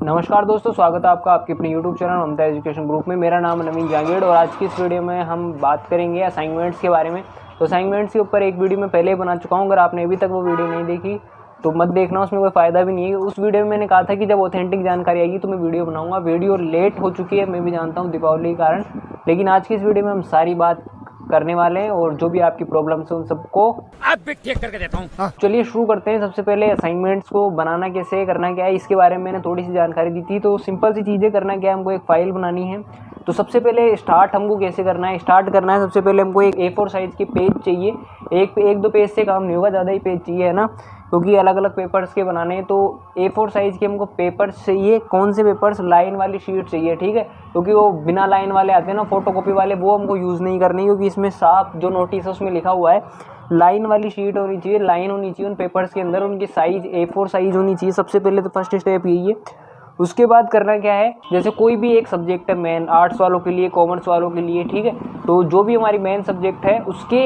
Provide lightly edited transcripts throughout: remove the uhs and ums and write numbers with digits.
नमस्कार दोस्तों, स्वागत है आपका आपके अपने YouTube चैनल ममता एजुकेशन ग्रुप में। मेरा नाम नवीन जांगीड़ और आज की इस वीडियो में हम बात करेंगे असाइनमेंट्स के बारे में। तो असाइनमेंट्स के ऊपर एक वीडियो मैं पहले ही बना चुका हूं। अगर आपने अभी तक वो वीडियो नहीं देखी तो मत देखना, उसमें कोई फ़ायदा भी नहीं है। उस वीडियो में मैंने कहा था कि जब ऑथेंटिक जानकारी आएगी तो मैं वीडियो बनाऊँगा। वीडियो लेट हो चुकी है, मैं भी जानता हूँ दीपावली के कारण, लेकिन आज की इस वीडियो में हम सारी बात करने वाले हैं और जो भी आपकी प्रॉब्लम्स है उन सबको आप भी ठीक करके देता हूँ। चलिए शुरू करते हैं। सबसे पहले असाइनमेंट्स को बनाना कैसे, करना क्या है, इसके बारे में मैंने थोड़ी सी जानकारी दी थी। तो सिंपल सी चीज़ें करना क्या है, हमको एक फ़ाइल बनानी है। तो सबसे पहले स्टार्ट हमको कैसे करना है, स्टार्ट करना है सबसे पहले हमको एक A4 साइज़ के पेज चाहिए। एक दो पेज से काम नहीं होगा, ज़्यादा ही पेज चाहिए, है ना, क्योंकि अलग अलग पेपर्स के बनाने हैं। तो A4 साइज़ के हमको पेपर्स चाहिए। कौन से पेपर्स? लाइन वाली शीट चाहिए, ठीक है, क्योंकि वो बिना लाइन वाले आते हैं ना, फोटोकॉपी वाले, वो हमको यूज़ नहीं करनी, क्योंकि इसमें साफ जो नोटिस है उसमें लिखा हुआ है लाइन वाली शीट होनी चाहिए, लाइन होनी चाहिए उन पेपर्स के अंदर, उनकी साइज़ A4 साइज़ होनी चाहिए। सबसे पहले तो फर्स्ट स्टेप यही है। उसके बाद करना क्या है, जैसे कोई भी एक सब्जेक्ट है मेन, आर्ट्स वालों के लिए, कॉमर्स वालों के लिए, ठीक है, तो जो भी हमारी मेन सब्जेक्ट है उसके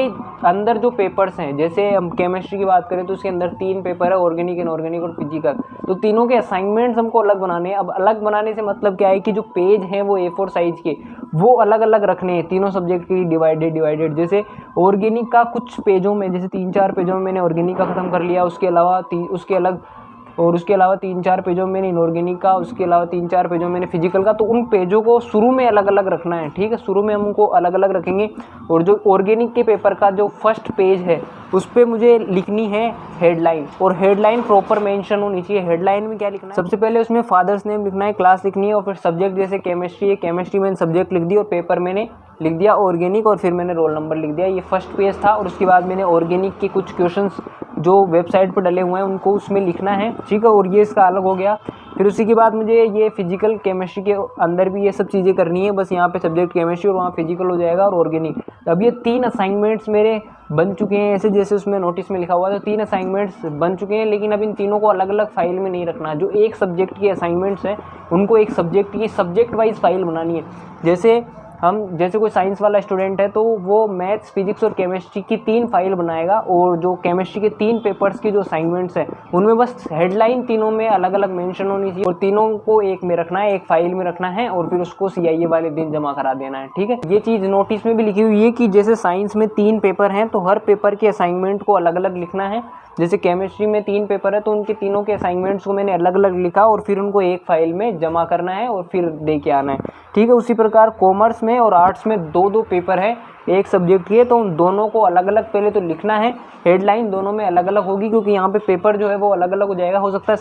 अंदर जो पेपर्स हैं, जैसे हम केमिस्ट्री की बात करें तो उसके अंदर 3 पेपर है, ऑर्गेनिक, इनऑर्गेनिक और फिजिकल। तो तीनों के असाइनमेंट्स हमको अलग बनाने हैं। अब अलग बनाने से मतलब क्या है कि जो पेज हैं वो A4 साइज़ के, वो अलग अलग रखने हैं तीनों सब्जेक्ट के, डिवाइडेड। जैसे ऑर्गेनिक का कुछ पेजों में, जैसे 3-4 पेजों में मैंने ऑर्गेनिक का ख़त्म कर लिया, उसके अलावा उसके अलावा 3-4 पेजों में मैंने इनऑर्गेनिक का, उसके अलावा 3-4 पेजों में मैंने फिजिकल का। तो उन पेजों को शुरू में अलग अलग रखना है, ठीक है, शुरू में हम उनको अलग अलग रखेंगे। और जो ऑर्गेनिक के पेपर का जो फर्स्ट पेज है उस पर मुझे लिखनी है हेडलाइन, और हेडलाइन प्रॉपर मेंशन होनी चाहिए। हेडलाइन में क्या लिखना है, सबसे पहले उसमें फादर्स नेम लिखना है, क्लास लिखनी है, और फिर सब्जेक्ट, जैसे केमिस्ट्री है, केमिस्ट्री मैंने सब्जेक्ट लिख दी और पेपर मैंने लिख दिया ऑर्गेनिक, और फिर मैंने रोल नंबर लिख दिया। ये फर्स्ट पेज था। और उसके बाद मैंने ऑर्गेनिक के कुछ क्वेश्चंस जो वेबसाइट पर डले हुए हैं उनको उसमें लिखना है, ठीक है, और ये इसका अलग हो गया। फिर उसी के बाद मुझे ये फिजिकल केमिस्ट्री के अंदर भी ये सब चीज़ें करनी है। बस यहाँ पे सब्जेक्ट केमिस्ट्री और वहाँ फिजिकल हो जाएगा और ऑर्गेनिक। अब ये 3 असाइनमेंट्स मेरे बन चुके हैं, ऐसे जैसे उसमें नोटिस में लिखा हुआ था। 3 असाइनमेंट्स बन चुके हैं, लेकिन अब इन तीनों को अलग अलग फाइल में नहीं रखना। जो एक सब्जेक्ट की असाइनमेंट्स हैं उनको एक सब्जेक्ट की सब्जेक्ट वाइज फाइल बनानी है। जैसे कोई साइंस वाला स्टूडेंट है तो वो मैथ्स, फिजिक्स और केमिस्ट्री की 3 फाइल बनाएगा, और जो केमिस्ट्री के 3 पेपर्स की जो असाइनमेंट्स हैं उनमें बस हेडलाइन तीनों में अलग अलग मेंशन होनी चाहिए, और तीनों को एक में रखना है, एक फाइल में रखना है, और फिर उसको CIA वाले दिन जमा करा देना है, ठीक है। ये चीज़ नोटिस में भी लिखी हुई है कि जैसे साइंस में 3 पेपर हैं तो हर पेपर के असाइनमेंट को अलग अलग लिखना है। जैसे केमिस्ट्री में 3 पेपर है तो उनके तीनों के असाइनमेंट्स को मैंने अलग अलग लिखा, और फिर उनको एक फाइल में जमा करना है और फिर दे के आना है, ठीक है। उसी प्रकार कॉमर्स में और आर्ट्स में 2-2 पेपर है एक सब्जेक्ट की, तो उन दोनों को अलग अलग पहले तो लिखना है। हेडलाइन दोनों में अलग अलग होगी, क्योंकि यहाँ पे पेपर जो है वो अलग अलग हो जाएगा। हो सकता है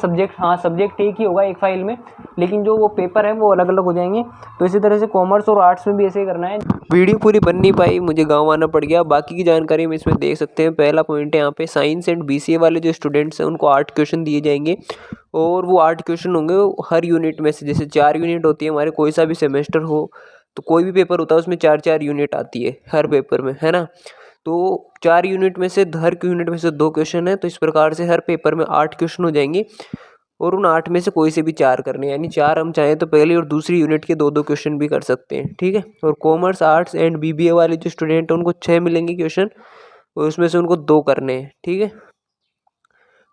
सब्जेक्ट एक ही होगा एक फाइल में, लेकिन जो वो पेपर है वो अलग अलग हो जाएंगे। तो इसी तरह से कॉमर्स और आर्ट्स में भी ऐसे ही करना है। वीडियो पूरी बन नहीं पाई, मुझे गांव आना पड़ गया। बाकी की जानकारी हम इसमें देख सकते हैं। पहला पॉइंट है यहाँ पे, साइंस एंड BCA वाले जो स्टूडेंट्स हैं उनको 8 क्वेश्चन दिए जाएंगे, और वो 8 क्वेश्चन होंगे हर यूनिट में से। जैसे 4 यूनिट होती है हमारे, कोई सा भी सेमेस्टर हो तो कोई भी पेपर होता है उसमें 4-4 यूनिट आती है हर पेपर में, है ना। तो 4 यूनिट में से हर यूनिट में से 2 क्वेश्चन है, तो इस प्रकार से हर पेपर में 8 क्वेश्चन हो जाएंगे, और उन 8 में से कोई से भी 4 करने, यानी 4 हम चाहें तो पहली और दूसरी यूनिट के 2-2 क्वेश्चन भी कर सकते हैं, ठीक है। और कॉमर्स, आर्ट्स एंड BBA वाले जो स्टूडेंट हैं उनको 6 मिलेंगे क्वेश्चन, और उसमें से उनको 2 करने हैं, ठीक है।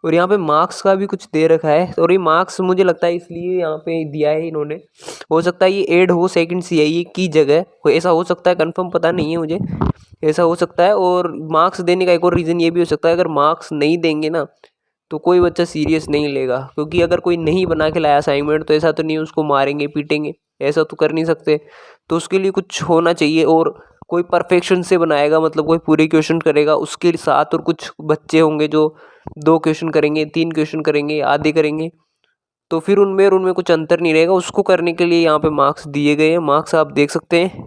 और यहाँ पे मार्क्स का भी कुछ दे रखा है, और ये मार्क्स मुझे लगता है इसलिए यहाँ पे दिया है इन्होंने, हो सकता है ये ऐड हो सेकंड CIA की जगह, ऐसा हो सकता है, कंफर्म पता नहीं है मुझे, ऐसा हो सकता है। और मार्क्स देने का एक और रीज़न ये भी हो सकता है, अगर मार्क्स नहीं देंगे ना तो कोई बच्चा सीरियस नहीं लेगा, क्योंकि अगर कोई नहीं बना के लाया असाइनमेंट तो ऐसा तो नहीं उसको मारेंगे पीटेंगे, ऐसा तो कर नहीं सकते। तो उसके लिए कुछ होना चाहिए, और कोई परफेक्शन से बनाएगा, मतलब कोई पूरे क्वेश्चन करेगा उसके साथ, और कुछ बच्चे होंगे जो 2 क्वेश्चन करेंगे, 3 क्वेश्चन करेंगे, आधे करेंगे, तो फिर उनमें कुछ अंतर नहीं रहेगा। उसको करने के लिए यहाँ पे मार्क्स दिए गए हैं। मार्क्स आप देख सकते हैं,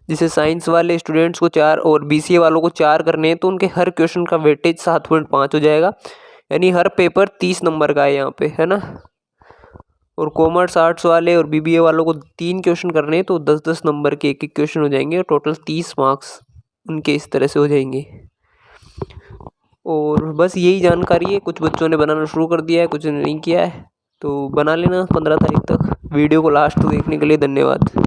जैसे साइंस वाले स्टूडेंट्स को 4 और BCA वालों को 4 करने हैं, तो उनके हर क्वेश्चन का वेटेज 7.5 हो जाएगा, यानी हर पेपर 30 नंबर का है यहाँ पे, है ना। और कॉमर्स, आर्ट्स वाले और BBA वालों को 3 क्वेश्चन करने हैं, तो 10-10 नंबर के एक क्वेश्चन हो जाएंगे, और टोटल 30 मार्क्स उनके इस तरह से हो जाएंगे। और बस यही जानकारी है। कुछ बच्चों ने बनाना शुरू कर दिया है, कुछ ने नहीं किया है, तो बना लेना 15 तारीख तक। वीडियो को लास्ट तक देखने के लिए धन्यवाद।